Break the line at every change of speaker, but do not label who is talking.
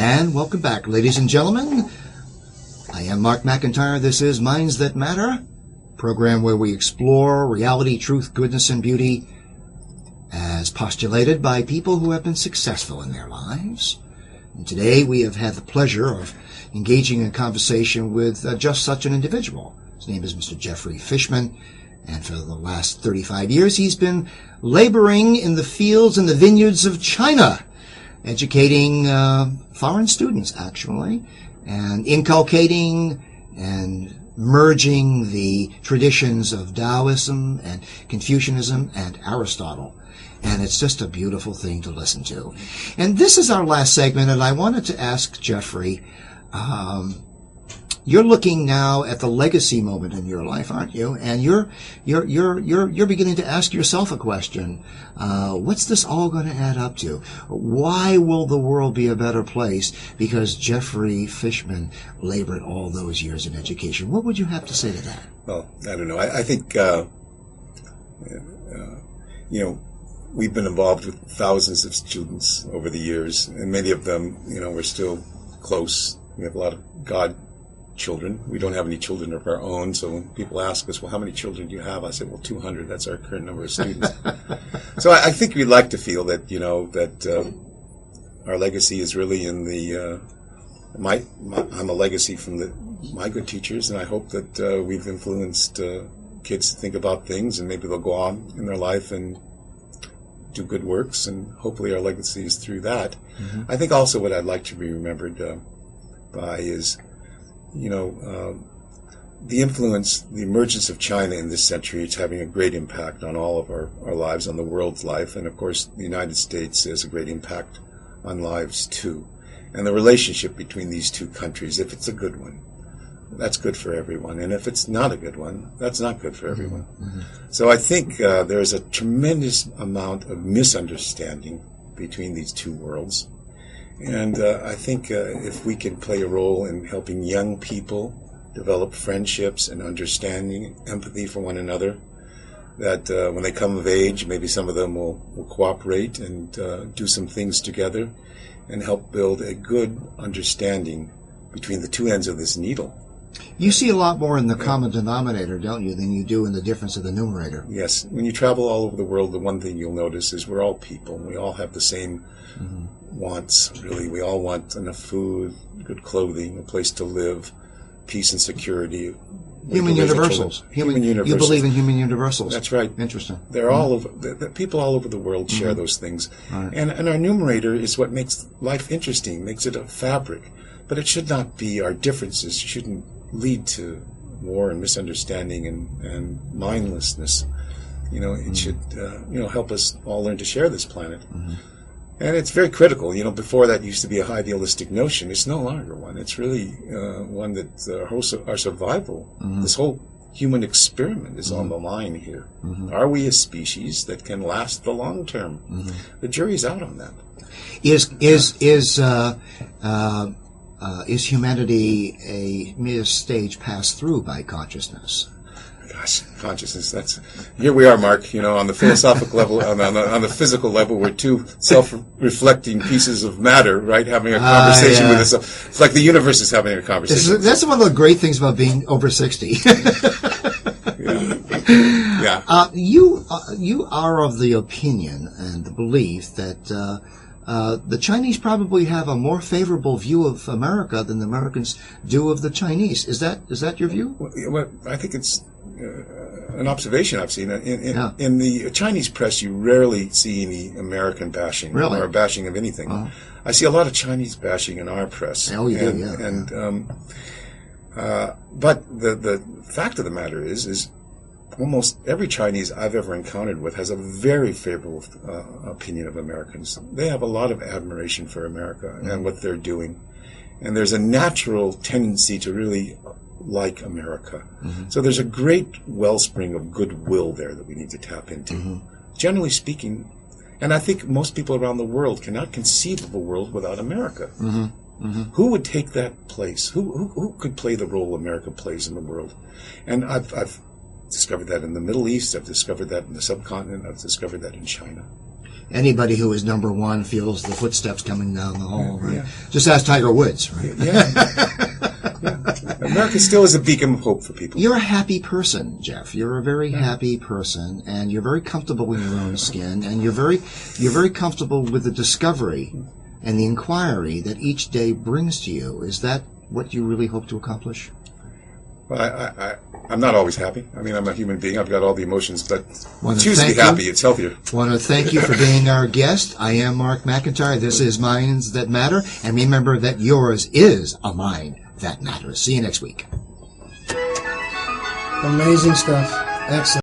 And welcome back, ladies and gentlemen. I am Mark McIntire. This is Minds That Matter, a program where we explore reality, truth, goodness, and beauty as postulated by people who have been successful in their lives. And today we have had the pleasure of engaging in conversation with just such an individual. His name is Mr. Jeffrey Fischmann, and for the last 35 years he's been laboring in the fields and the vineyards of China, educating foreign students, actually, and inculcating and merging the traditions of Taoism and Confucianism and Aristotle. And it's just a beautiful thing to listen to. And this is our last segment, and I wanted to ask Jeffrey, you're looking now at the legacy moment in your life, aren't you? And you're beginning to ask yourself a question. What's this all going to add up to? Why will the world be a better place? Because Jeffrey Fischmann labored all those years in education. What would you have to say to that?
Well, I don't know. I think, we've been involved with thousands of students over the years, and many of them, we're still close. We have a lot of godchildren. We don't have any children of our own, so when people ask us, well, how many children do you have? I say, well, 200. That's our current number of students. So I think we'd like to feel that, that our legacy is really in the, I'm a legacy from my good teachers, and I hope that we've influenced kids to think about things, and maybe they'll go on in their life and do good works, and hopefully our legacy is through that. Mm-hmm. I think also what I'd like to be remembered by is, the influence, the emergence of China in this century. It's having a great impact on all of our lives, on the world's life, and of course the United States has a great impact on lives too. And the relationship between these two countries, if it's a good one, that's good for everyone. And if it's not a good one, that's not good for everyone. Mm-hmm. So I think there's a tremendous amount of misunderstanding between these two worlds. And I think if we can play a role in helping young people develop friendships and understanding, empathy for one another, that when they come of age, maybe some of them will cooperate and do some things together and help build a good understanding between the two ends of this needle.
You see a lot more in the common denominator, don't you, than you do in the difference of the numerator?
Yes. When you travel all over the world, the one thing you'll notice is we're all people. We all have the same wants, really. We all want enough food, good clothing, a place to live, peace and security.
Human universals. Human universals. You believe in human universals.
That's right.
Interesting.
They're all over. The people all over the world share those things. Right. And our numerator is what makes life interesting, makes it a fabric. But it should not be our differences. It shouldn't lead to war and misunderstanding and mindlessness. It should, help us all learn to share this planet. Mm-hmm. And it's very critical. Before that used to be a idealistic notion. It's no longer one. It's really one that our survival, this whole human experiment is on the line here. Mm-hmm. Are we a species that can last the long term? Mm-hmm. The jury's out on that.
Is humanity a mere stage passed through by consciousness?
Gosh, consciousness, here we are, Mark, on the philosophical level, on the physical level, we're two self-reflecting pieces of matter, right, having a conversation with us. It's like the universe is having a conversation.
That's one of the great things about being over 60.
Yeah.
You are of the opinion and the belief that the Chinese probably have a more favorable view of America than the Americans do of the Chinese. Is that your view?
Well, I think it's an observation I've seen. In the Chinese press, you rarely see any American bashing or bashing of anything. Uh-huh. I see a lot of Chinese bashing in our press.
Oh, you do, yeah.
And but the fact of the matter is almost every Chinese I've ever encountered with has a very favorable opinion of Americans. They have a lot of admiration for America and what they're doing. And there's a natural tendency to really like America. Mm-hmm. So there's a great wellspring of goodwill there that we need to tap into. Mm-hmm. Generally speaking, and I think most people around the world cannot conceive of a world without America. Mm-hmm. Mm-hmm. Who would take that place? Who could play the role America plays in the world? And I've discovered that in the Middle East. I've discovered that in the subcontinent. I've discovered that in China.
anybody who is number one feels the footsteps coming down the hall, right?
Yeah.
Just ask Tiger Woods, right?
America still is a beacon of hope for people.
You're a happy person, Jeff. You're a very happy person, and you're very comfortable in your own skin, and you're very comfortable with the discovery and the inquiry that each day brings to you. Is that what you really hope to accomplish?
Well, I'm not always happy. I mean, I'm a human being. I've got all the emotions, but choose to be
you.
happy. It's healthier.
Want to thank you for being our guest. I am Mark McIntire. This is Minds That Matter, and remember that yours is a mind that matters. See you next week.
Amazing stuff. Excellent.